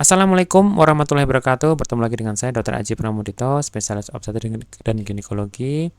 Assalamualaikum warahmatullahi wabarakatuh. Bertemu lagi dengan saya Dr. Aji Pramudito, spesialis obstetrik dan ginekologi.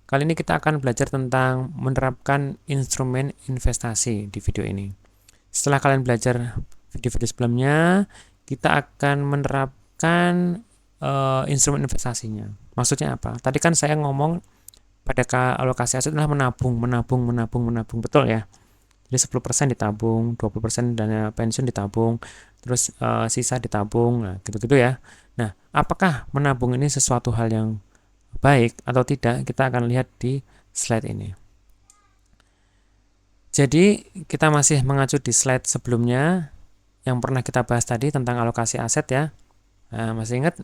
Kali ini kita akan belajar tentang menerapkan instrumen investasi di video ini. Setelah kalian belajar video-video sebelumnya, kita akan menerapkan instrumen investasinya. Maksudnya apa? Tadi kan saya ngomong pada alokasi aset adalah menabung, betul ya? Jadi 10% ditabung, 20% dana pensiun ditabung, terus sisa ditabung, nah gitu-gitu ya. Nah, apakah menabung ini sesuatu hal yang baik atau tidak? Kita akan lihat di slide ini. Jadi, kita masih mengacu di slide sebelumnya yang pernah kita bahas tadi tentang alokasi aset ya. Nah, masih ingat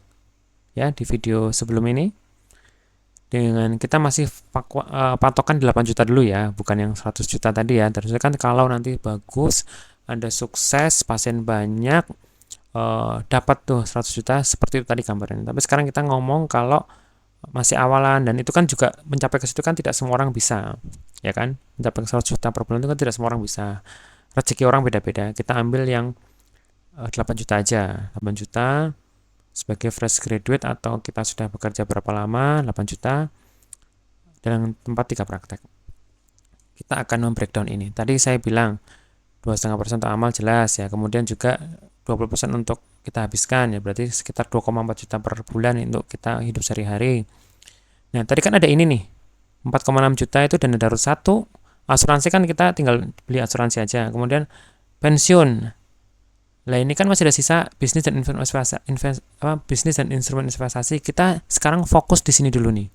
ya di video sebelum ini? Dengan kita masih patokan 8 juta dulu ya, bukan yang 100 juta tadi ya. Terus kan kalau nanti bagus, Anda sukses, pasien banyak, dapat tuh 100 juta seperti itu tadi gambarnya. Tapi sekarang kita ngomong kalau masih awalan, dan itu kan juga mencapai ke situ kan tidak semua orang bisa, ya kan? Mencapai 100 juta per bulan itu kan tidak semua orang bisa. Rezeki orang beda-beda. Kita ambil yang 8 juta aja. 8 juta sebagai fresh graduate atau kita sudah bekerja berapa lama, 8 juta dengan tempat 3 praktek. Kita akan membreakdown ini. Tadi saya bilang 2,5% untuk amal jelas ya, kemudian juga 20% untuk kita habiskan ya, berarti sekitar 2,4 juta per bulan untuk kita hidup sehari-hari. Nah, tadi kan ada ini nih, 4,6 juta itu dana darurat 1, asuransi kan kita tinggal beli asuransi aja, kemudian pensiun. Nah, ini kan masih ada sisa bisnis dan instrumen investasi. Kita sekarang fokus di sini dulu nih.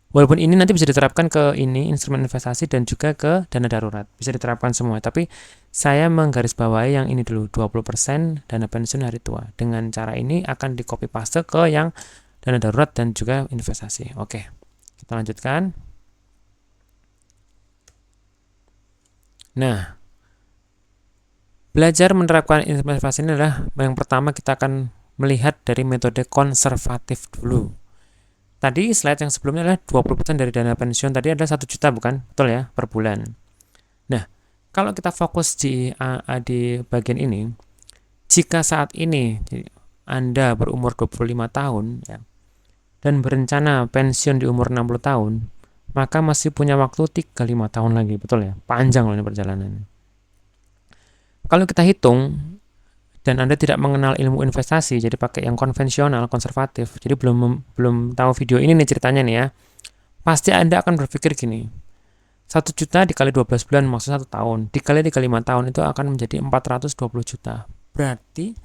Walaupun ini nanti bisa diterapkan ke ini instrumen investasi dan juga ke dana darurat, bisa diterapkan semua. Tapi saya menggarisbawahi yang ini dulu, 20% dana pensiun hari tua. Dengan cara ini akan di copy paste ke yang dana darurat dan juga investasi. Oke, kita lanjutkan. Nah, belajar menerapkan investasi ini adalah yang pertama kita akan melihat dari metode konservatif dulu. Tadi slide yang sebelumnya adalah 20% dari dana pensiun, tadi adalah 1 juta bukan? Betul ya, per bulan. Nah, kalau kita fokus di bagian ini, jika saat ini Anda berumur 25 tahun ya, dan berencana pensiun di umur 60 tahun, maka masih punya waktu 35 tahun lagi, betul ya? Panjang loh ini perjalanannya. Kalau kita hitung, dan Anda tidak mengenal ilmu investasi, jadi pakai yang konvensional, konservatif, jadi belum tahu video ini nih ceritanya nih ya, pasti Anda akan berpikir gini, 1 juta dikali 12 bulan maksudnya 1 tahun, dikali 35 tahun itu akan menjadi 420 juta. Berarti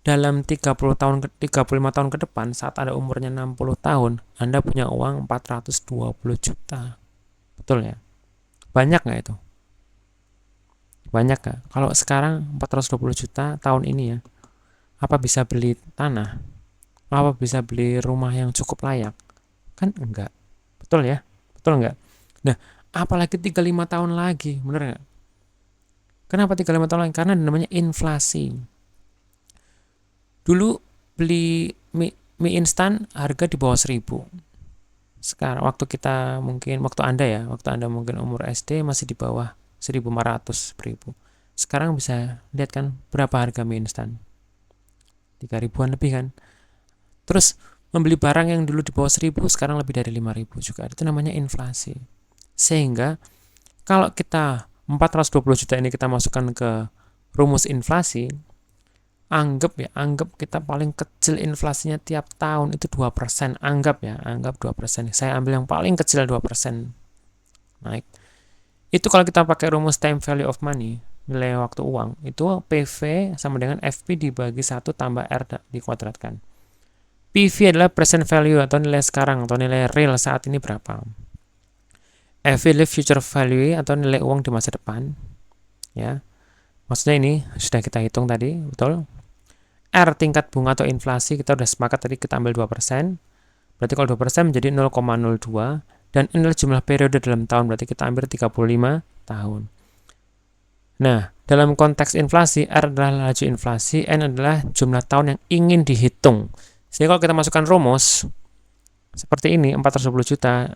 dalam 35 tahun ke depan, saat Anda umurnya 60 tahun, Anda punya uang 420 juta. Betul ya? Banyak nggak itu? Banyak gak? Kalau sekarang 420 juta tahun ini ya, apa bisa beli tanah? Apa bisa beli rumah yang cukup layak? Kan enggak. Betul ya? Betul enggak? Nah, apalagi 35 tahun lagi, bener enggak? Kenapa 35 tahun lagi? Karena namanya inflasi. Dulu beli mie instan harga di bawah 1000. Sekarang waktu Anda mungkin umur SD masih di bawah 1.500, 1.000. Sekarang bisa lihat kan berapa harga mie instan? 3.000-an lebih kan? Terus membeli barang yang dulu di bawah 1.000 sekarang lebih dari 5.000 juga. Itu namanya inflasi. Sehingga kalau kita 420 juta ini kita masukkan ke rumus inflasi, anggap kita paling kecil inflasinya tiap tahun itu 2%. Anggap 2%. Saya ambil yang paling kecil 2%. Naik. Itu kalau kita pakai rumus time value of money, nilai waktu uang, itu PV sama dengan FP dibagi 1 tambah R dikuadratkan. PV adalah present value atau nilai sekarang atau nilai real saat ini berapa. FV adalah future value atau nilai uang di masa depan. Ya. Maksudnya ini sudah kita hitung tadi, betul? R tingkat bunga atau inflasi kita sudah sepakat tadi kita ambil 2%. Berarti kalau 2% menjadi 0,02. Dan inilah jumlah periode dalam tahun, berarti kita ambil 35 tahun. Nah, dalam konteks inflasi, R adalah laju inflasi, N adalah jumlah tahun yang ingin dihitung. Jadi kalau kita masukkan rumus, seperti ini, 420 juta,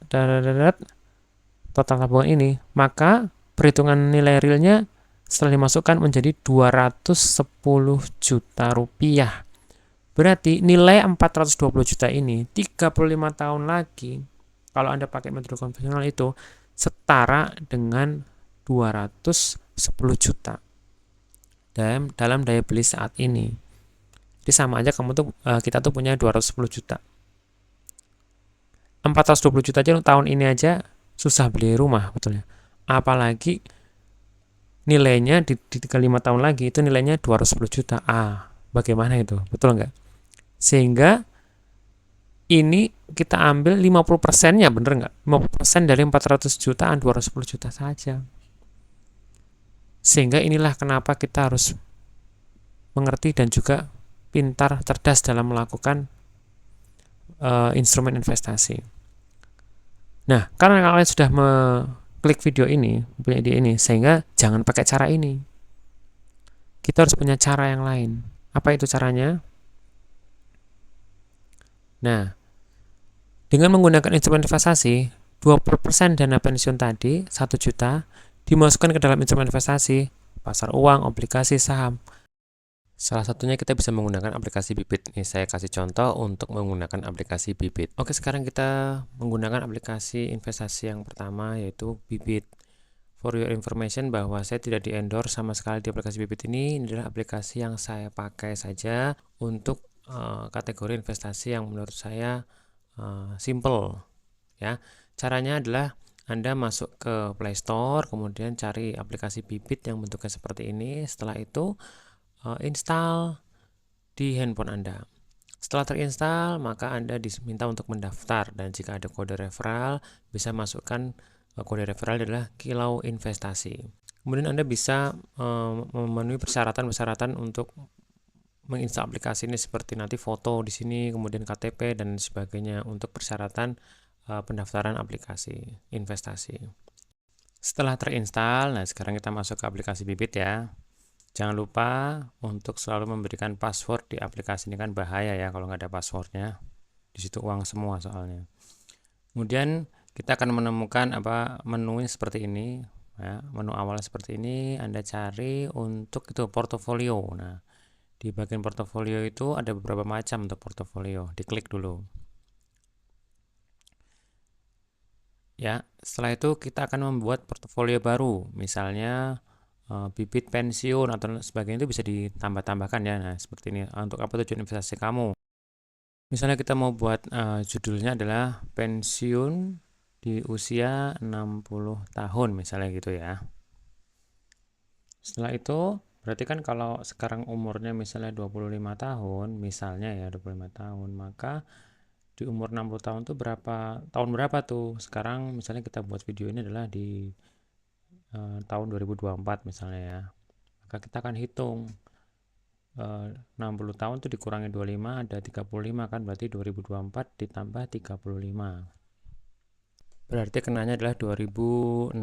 total tabungan ini, maka perhitungan nilai realnya setelah dimasukkan menjadi 210 juta rupiah. Berarti nilai 420 juta ini 35 tahun lagi, kalau Anda pakai metode konvensional itu setara dengan 210 juta dalam daya beli saat ini. Jadi sama aja kita tuh punya 210 juta. 420 juta aja tahun ini aja susah beli rumah, betulnya. Apalagi nilainya di 35 tahun lagi itu nilainya 210 juta. Bagaimana itu? Betul nggak? Sehingga ini kita ambil 50%-nya, bener nggak? 50% dari 400 jutaan, 210 juta saja. Sehingga inilah kenapa kita harus mengerti dan juga pintar, cerdas dalam melakukan instrumen investasi. Nah, karena kalian sudah klik video ini, punya ide ini, sehingga jangan pakai cara ini. Kita harus punya cara yang lain. Apa itu caranya? Nah, dengan menggunakan instrumen investasi, 20% dana pensiun tadi, 1 juta, dimasukkan ke dalam instrumen investasi, pasar uang, obligasi, saham. Salah satunya kita bisa menggunakan aplikasi Bybit. Ini saya kasih contoh untuk menggunakan aplikasi Bybit. Oke, sekarang kita menggunakan aplikasi investasi yang pertama, yaitu Bybit. For your information, bahwa saya tidak di-endorse sama sekali di aplikasi Bybit ini. Ini adalah aplikasi yang saya pakai saja untuk kategori investasi yang menurut saya simple. Ya, caranya adalah Anda masuk ke Play Store, kemudian cari aplikasi Bybit yang bentuknya seperti ini. Setelah itu install di handphone Anda. Setelah terinstall, maka Anda diminta untuk mendaftar, dan jika ada kode referral, bisa masukkan kode referral adalah Kilau Investasi. Kemudian Anda bisa memenuhi persyaratan-persyaratan untuk menginstal aplikasi ini, seperti nanti foto di sini, kemudian KTP dan sebagainya untuk persyaratan pendaftaran aplikasi investasi. Setelah terinstall, nah sekarang kita masuk ke aplikasi Bybit ya. Jangan lupa untuk selalu memberikan password di aplikasi ini, kan bahaya ya kalau nggak ada passwordnya. Di situ uang semua soalnya. Kemudian kita akan menemukan menu seperti ini. Ya, menu awal seperti ini. Anda cari untuk itu portofolio. Nah, di bagian portofolio itu ada beberapa macam untuk portofolio. Diklik dulu. Ya, setelah itu kita akan membuat portofolio baru. Misalnya bibit pensiun atau sebagainya, itu bisa ditambah-tambahkan ya. Nah, seperti ini. Untuk apa tujuan investasi kamu? Misalnya kita mau buat judulnya adalah pensiun di usia 60 tahun misalnya gitu ya. Setelah itu berarti kan kalau sekarang umurnya misalnya 25 tahun, misalnya ya 25 tahun, maka di umur 60 tahun tuh tahun berapa tuh? Sekarang misalnya kita buat video ini adalah di tahun 2024 misalnya ya. Maka kita akan hitung 60 tahun itu dikurangi 25, ada 35 kan, berarti 2024 ditambah 35. Berarti kenanya adalah 2060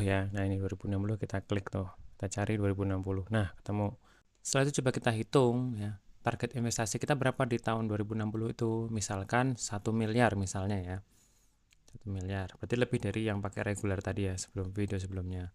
ya. Nah, ini 2060 kita klik tuh. Kita cari 2060. Nah, ketemu. Setelah itu coba kita hitung ya. Target investasi kita berapa di tahun 2060 itu? Misalkan 1 miliar misalnya ya. 1 miliar. Berarti lebih dari yang pakai reguler tadi ya, sebelum video sebelumnya.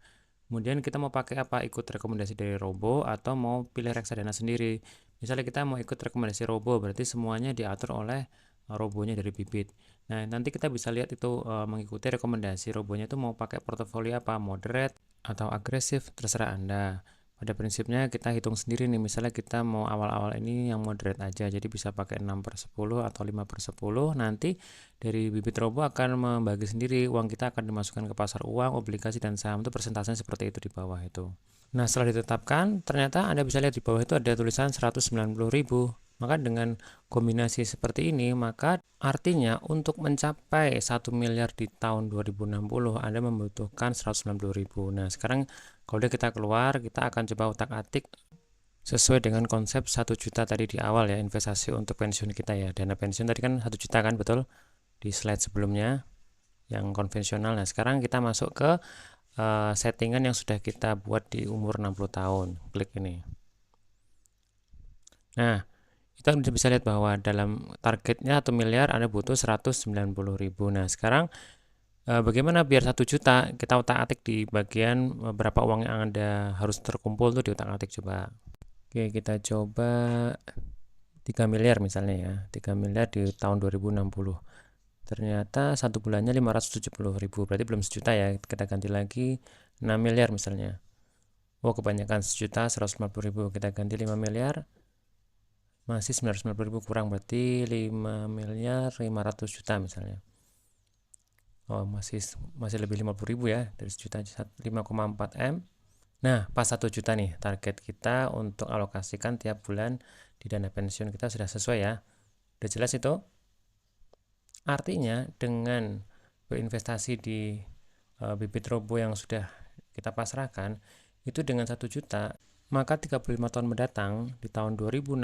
Kemudian kita mau pakai apa? Ikut rekomendasi dari Robo atau mau pilih reksadana sendiri. Misalnya kita mau ikut rekomendasi Robo, berarti semuanya diatur oleh Robonya dari Bybit. Nah, nanti kita bisa lihat itu mengikuti rekomendasi Robonya itu mau pakai portofolio apa, moderate atau agresif, terserah Anda. Pada prinsipnya kita hitung sendiri nih, misalnya kita mau awal-awal ini yang moderate aja, jadi bisa pakai 6/10 atau 5/10. Nanti dari Bybit Robo akan membagi sendiri, uang kita akan dimasukkan ke pasar uang, obligasi, dan saham, itu persentasenya seperti itu di bawah itu. Nah, setelah ditetapkan, ternyata Anda bisa lihat di bawah itu ada tulisan 190.000. Maka dengan kombinasi seperti ini, maka artinya untuk mencapai 1 miliar di tahun 2060, Anda membutuhkan 190.000. Nah, sekarang kalau kita keluar, kita akan coba utak-atik sesuai dengan konsep 1 juta tadi di awal ya, investasi untuk pensiun kita ya. Dana pensiun tadi kan 1 juta kan, betul? Di slide sebelumnya yang konvensional. Nah, sekarang kita masuk ke settingan yang sudah kita buat di umur 60 tahun. Klik ini. Nah, kita bisa lihat bahwa dalam targetnya 1 miliar Anda butuh 190.000. Nah, sekarang Bagaimana biar 1 juta? Kita utak-atik di bagian berapa uang yang Anda harus terkumpul tuh diutak-atik coba. Oke, kita coba 3 miliar misalnya ya. 3 miliar di tahun 2060. Ternyata 1 bulannya 570.000, berarti belum 1 juta ya. Kita ganti lagi 6 miliar misalnya. Oh, kebanyakan 1.150.000. Kita ganti 5 miliar. Masih 950.000 kurang, berarti 5 miliar 500 juta misalnya. Oh, masih lebih 50.000 ya dari 1 juta, 5,4 M. Nah, pas 1 juta nih, target kita untuk alokasikan tiap bulan di dana pensiun kita sudah sesuai ya. Udah jelas itu? Artinya dengan berinvestasi di bibit robo yang sudah kita pasrahkan, itu dengan 1 juta, maka 35 tahun mendatang di tahun 2060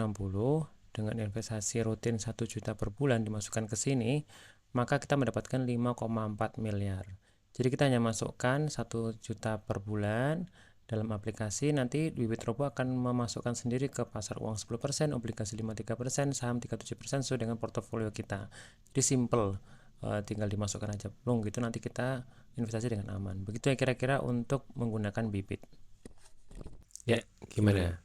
dengan investasi rutin 1 juta per bulan dimasukkan ke sini, maka kita mendapatkan 5,4 miliar. Jadi kita hanya masukkan 1 juta per bulan dalam aplikasi, nanti bibit robo akan memasukkan sendiri ke pasar uang 10%, obligasi 53%, saham 37% sesuai dengan portofolio kita. Jadi simple, tinggal dimasukkan aja plung gitu, nanti kita investasi dengan aman. Begitu ya kira-kira untuk menggunakan bibit. Ya, gimana?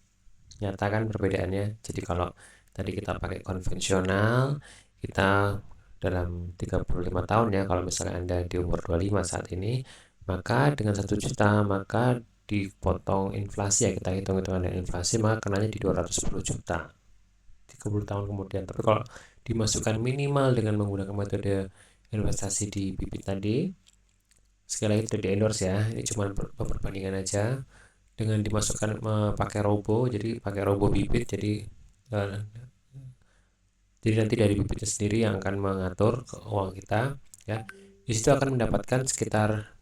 Nyatakan perbedaannya. Jadi kalau tadi kita pakai konvensional, kita dalam 35 tahun ya, kalau misalnya Anda di umur 25 saat ini, maka dengan 1 juta, maka dipotong inflasi ya, kita hitung-hitungan dengan inflasi, maka kenanya di 210 juta 30 tahun kemudian. Tapi kalau dimasukkan minimal dengan menggunakan metode investasi di bibit tadi, sekali lagi tidak di endorse ya, ini cuma perbandingan aja, dengan dimasukkan pakai robo, jadi pakai robo bibit, jadi nanti dari bibitnya sendiri yang akan mengatur uang kita ya. Di situ akan mendapatkan sekitar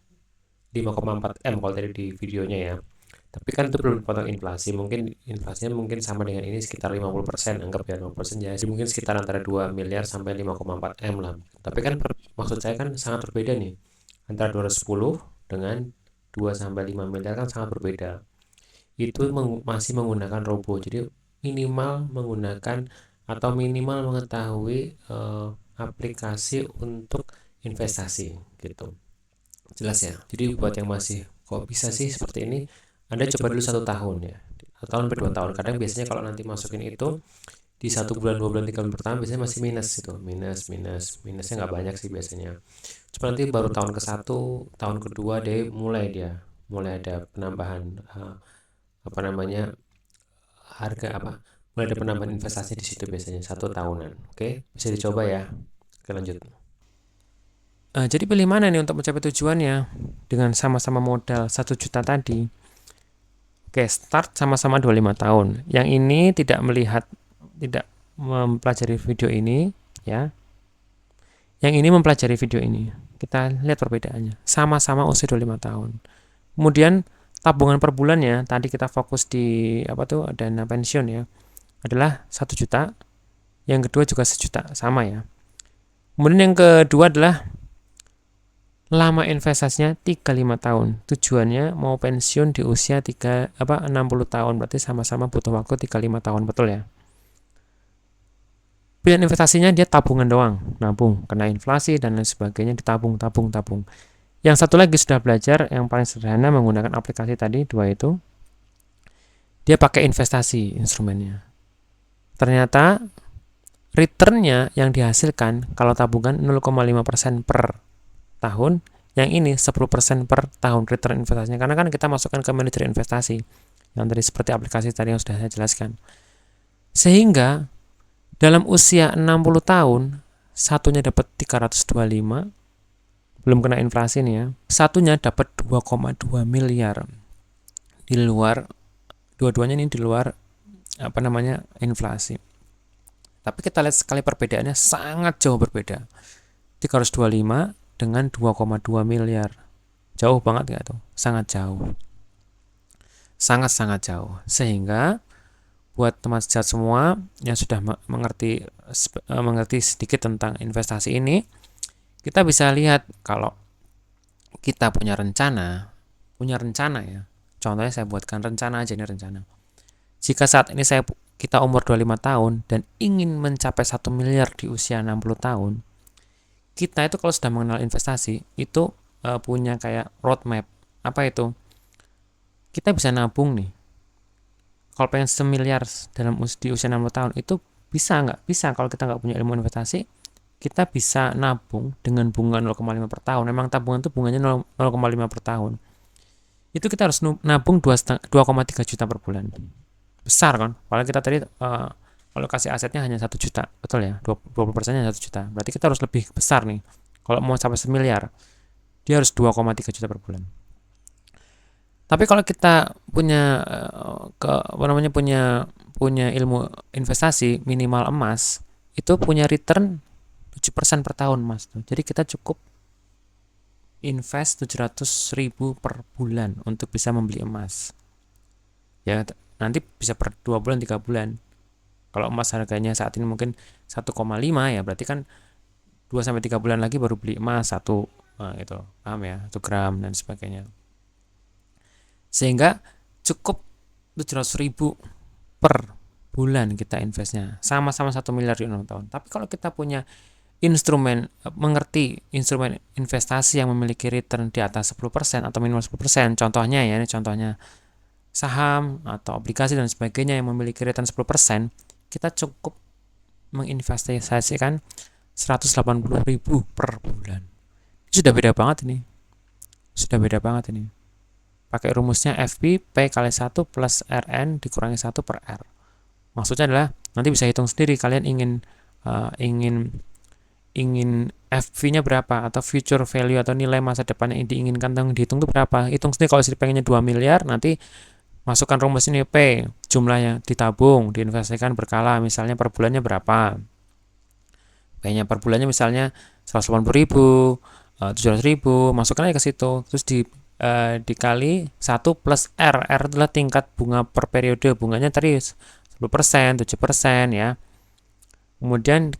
5,4 M kalau tadi di videonya ya. Tapi kan itu belum potong inflasi, mungkin inflasinya mungkin sama dengan ini sekitar 50%, anggap ya 50% ya. Jadi mungkin sekitar antara 2 miliar sampai 5,4 M lah. Tapi kan maksud saya kan sangat berbeda nih. Antara 210 dengan 2 sampai 5 miliar kan sangat berbeda. Itu masih menggunakan robo. Jadi minimal menggunakan atau minimal mengetahui aplikasi untuk investasi gitu. Jelas ya. Jadi buat yang masih kok bisa sih seperti ini, Anda coba dulu 1 tahun ya, atau tahun per 2 tahun. Kadang biasanya kalau nanti masukin itu di 1 bulan, 2 bulan, 3 bulan pertama biasanya masih minus itu, minusnya nggak banyak sih biasanya. Cuma nanti baru tahun ke-1, tahun kedua deh mulai ada penambahan apa namanya harga apa mulai ada penambahan investasi di situ biasanya 1 tahunan. Oke, bisa dicoba ya. Oke, lanjut. Jadi pilih mana nih untuk mencapai tujuannya dengan sama-sama modal 1 juta tadi? Oke, start sama-sama 25 tahun. Yang ini tidak mempelajari video ini ya. Yang ini mempelajari video ini. Kita lihat perbedaannya. Sama-sama usia 25 tahun. Kemudian tabungan per bulannya, tadi kita fokus di dana pensiun ya, adalah 1 juta. Yang kedua juga 1 juta, sama ya. Kemudian yang kedua adalah lama investasinya 35 tahun. Tujuannya mau pensiun di usia 60 tahun, berarti sama-sama butuh waktu 35 tahun, betul ya. Pilihan investasinya dia tabungan doang, nabung, kena inflasi dan lain sebagainya, ditabung. Yang satu lagi sudah belajar, yang paling sederhana menggunakan aplikasi tadi, 2 itu. Dia pakai investasi instrumennya. Ternyata returnnya yang dihasilkan kalau tabungan 0,5% per tahun, yang ini 10% per tahun return investasinya, karena kan kita masukkan ke manajer investasi yang tadi seperti aplikasi tadi yang sudah saya jelaskan. Sehingga dalam usia 60 tahun satunya dapat 325, belum kena inflasi nih ya, satunya dapat 2,2 miliar. Di luar, dua-duanya ini di luar inflasi. Tapi kita lihat sekali perbedaannya sangat jauh berbeda. 325 dengan 2,2 miliar. Jauh banget nggak tuh? Sangat jauh. Sangat-sangat jauh. Sehingga buat teman sejat semua yang sudah mengerti sedikit tentang investasi ini, kita bisa lihat kalau kita punya rencana ya. Contohnya saya buatkan rencana aja, ini rencana. Jika saat ini kita umur 25 tahun dan ingin mencapai 1 miliar di usia 60 tahun, kita itu kalau sudah mengenal investasi, itu punya kayak roadmap. Apa itu? Kita bisa nabung nih. Kalau pengen semiliar di usia 60 tahun, itu bisa nggak? Bisa. Kalau kita nggak punya ilmu investasi, kita bisa nabung dengan bunga 0,5 per tahun. Memang tabungan itu bunganya 0,5 per tahun. Itu kita harus nabung 2,3 juta per bulan. Besar kan? Kalau kita tadi kalau kasih asetnya hanya 1 juta, betul ya? 20%-nya 1 juta. Berarti kita harus lebih besar nih. Kalau mau sampai semiliar, dia harus 2,3 juta per bulan. Tapi kalau kita punya punya ilmu investasi minimal emas, itu punya return 7% per tahun, Mas. Jadi kita cukup invest 700.000 per bulan untuk bisa membeli emas. Ya, nanti bisa per 2 bulan, 3 bulan. Kalau emas harganya saat ini mungkin 1,5 ya, berarti kan 2 sampai 3 bulan lagi baru beli emas 1 gitu. Paham ya? 1 gram dan sebagainya. Sehingga cukup 700.000 per bulan kita investnya. Sama-sama 1 miliar di 6 tahun. Tapi kalau kita punya mengerti instrumen investasi yang memiliki return di atas 10% atau minimal 10%, contohnya ya, ini contohnya saham atau obligasi dan sebagainya yang memiliki return 10%, kita cukup menginvestasikan 180.000 per bulan. Ini sudah beda banget ini. Pakai rumusnya FP P kali 1 plus RN dikurangi 1 per R. Maksudnya adalah nanti bisa hitung sendiri kalian ingin FV-nya berapa atau future value atau nilai masa depan yang diinginkan dihitung itu berapa. Hitung sendiri. Kalau pengennya 2 miliar, nanti masukkan rumus ini P, jumlahnya ditabung, diinvestasikan berkala, misalnya per bulannya berapa. P-nya per bulannya misalnya 180.000, 700.000, masukkan aja ke situ. Terus dikali 1 plus R. R adalah tingkat bunga per periode. Bunganya tadi 10%, 7% ya. Kemudian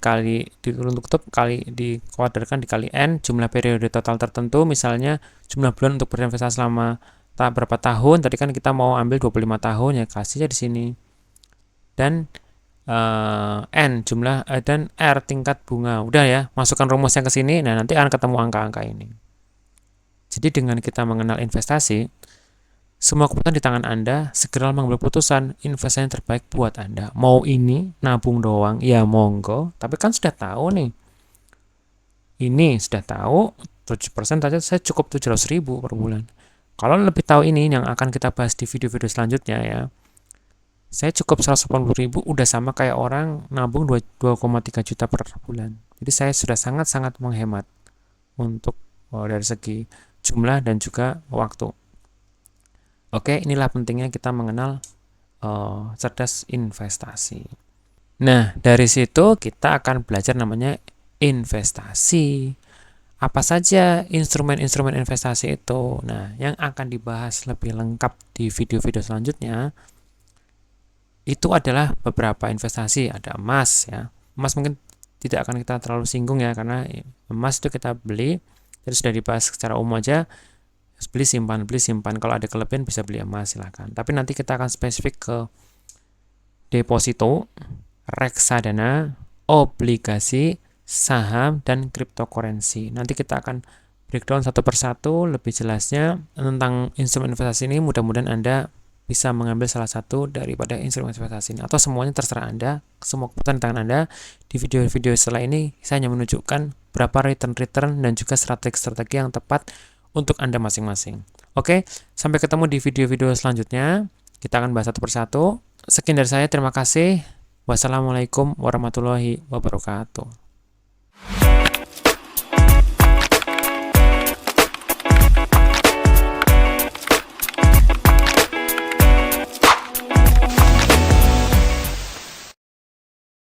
dikuadratkan dikali N, jumlah periode total tertentu, misalnya jumlah bulan untuk berinvestasi selama berapa tahun. Tadi kan kita mau ambil 25 tahun ya, kasih aja di sini. Dan N jumlah dan R tingkat bunga. Udah ya, masukkan rumusnya ke sini. Nah, nanti akan ketemu angka-angka ini. Jadi dengan kita mengenal investasi, semua keputusan di tangan Anda, segera mengambil keputusan investasi yang terbaik buat Anda. Mau ini nabung doang, ya monggo. Tapi kan sudah tahu nih. Ini sudah tahu 7% saja saya cukup 700.000 per bulan. Kalau lebih tahu ini yang akan kita bahas di video-video selanjutnya ya. Saya cukup 180.000 udah sama kayak orang nabung 2,3 juta per bulan. Jadi saya sudah sangat-sangat menghemat untuk dari segi jumlah dan juga waktu. Oke, inilah pentingnya kita mengenal cerdas investasi. Nah, dari situ kita akan belajar namanya investasi. Apa saja instrumen-instrumen investasi itu? Nah, yang akan dibahas lebih lengkap di video-video selanjutnya itu adalah beberapa investasi. Ada emas ya. Emas mungkin tidak akan kita terlalu singgung ya, karena emas itu kita beli, jadi sudah dibahas secara umum aja. Beli simpan. Kalau ada kelebihan bisa beli emas, silahkan. Tapi nanti kita akan spesifik ke deposito, reksadana, obligasi, saham, dan cryptocurrency. Nanti kita akan breakdown satu persatu lebih jelasnya tentang instrumen investasi ini. Mudah-mudahan Anda bisa mengambil salah satu daripada instrumen investasi ini, atau semuanya terserah Anda. Semua keputusan di tangan Anda. Di video-video setelah ini saya hanya menunjukkan berapa return dan juga strategi-strategi yang tepat untuk Anda masing-masing. Oke, sampai ketemu di video-video selanjutnya. Kita akan bahas satu persatu. Sekian dari saya, terima kasih. Wassalamualaikum warahmatullahi wabarakatuh.